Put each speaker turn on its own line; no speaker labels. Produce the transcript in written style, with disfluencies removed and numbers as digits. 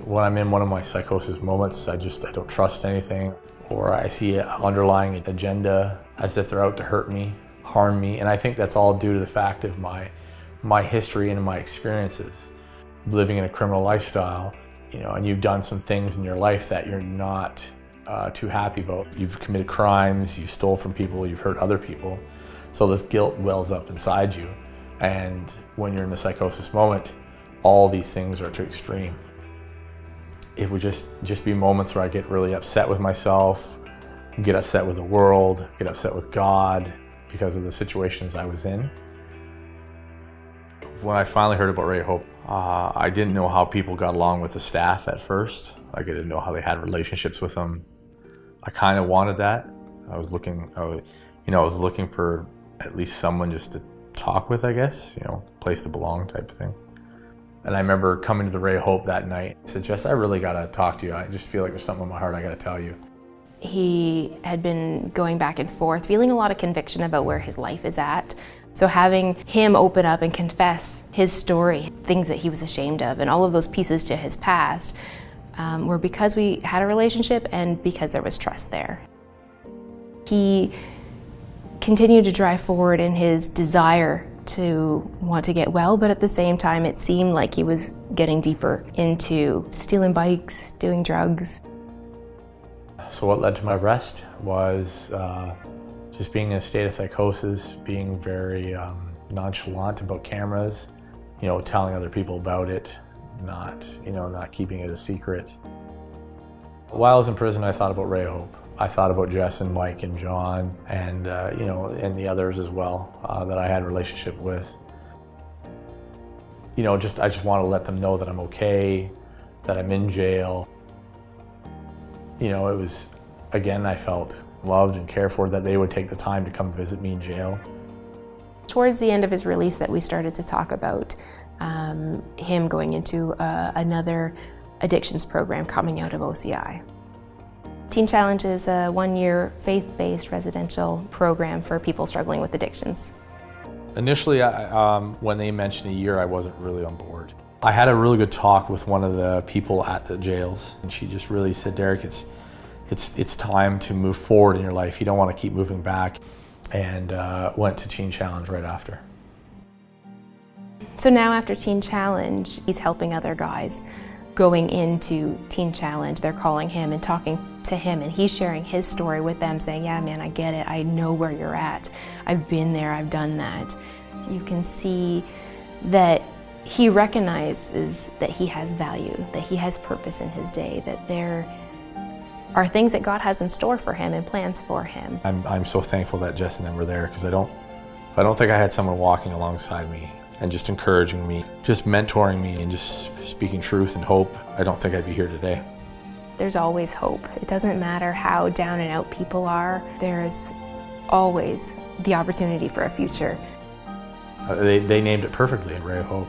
When I'm in one of my psychosis moments, I don't trust anything, or I see an underlying agenda as if they're out to hurt me, harm me, and I think that's all due to the fact of my history and my experiences. Living in a criminal lifestyle, and you've done some things in your life that you're not too happy about. You've committed crimes, you stole from people, you've hurt other people, so this guilt wells up inside you, and when you're in the psychosis moment, all these things are too extreme. It would just be moments where I get really upset with myself, get upset with the world, get upset with God because of the situations I was in. When I finally heard about Ray Hope, I didn't know how people got along with the staff at first. Like, I didn't know how they had relationships with them. I kind of wanted that. I was looking for at least someone just to talk with, I guess, place to belong type of thing. And I remember coming to the Ray Hope that night. I said, Jess, I really gotta talk to you. I just feel like there's something in my heart I gotta tell you.
He had been going back and forth, feeling a lot of conviction about where his life is at. So having him open up and confess his story, things that he was ashamed of, and all of those pieces to his past were because we had a relationship and because there was trust there. He continued to drive forward in his desire to want to get well, but at the same time it seemed like he was getting deeper into stealing bikes, doing drugs.
So what led to my arrest was just being in a state of psychosis, being very nonchalant about cameras, telling other people about it, not keeping it a secret. While I was in prison, I thought about Ray Hope. I thought about Jess and Mike and John and and the others as well that I had a relationship with. I just want to let them know that I'm okay, that I'm in jail. It was, again, I felt loved and cared for, that they would take the time to come visit me in jail.
Towards the end of his release that we started to talk about him going into another addictions program coming out of OCI. Teen Challenge is a one-year faith-based residential program for people struggling with addictions.
Initially, when they mentioned a year, I wasn't really on board. I had a really good talk with one of the people at the jails, and she just really said, Derek, it's time to move forward in your life. You don't want to keep moving back, and went to Teen Challenge right after.
So now after Teen Challenge, he's helping other guys going into Teen Challenge. They're calling him and talking to him, and he's sharing his story with them, saying, yeah, man, I get it. I know where you're at. I've been there. I've done that. You can see that he recognizes that he has value, that he has purpose in his day, that there are things that God has in store for him and plans for him.
I'm so thankful that Jess and them were there, because I don't think I had someone walking alongside me and just encouraging me, just mentoring me and just speaking truth and hope. I don't think I'd be here today.
There's always hope. It doesn't matter how down and out people are, there's always the opportunity for a future.
They named it perfectly, Ray Hope.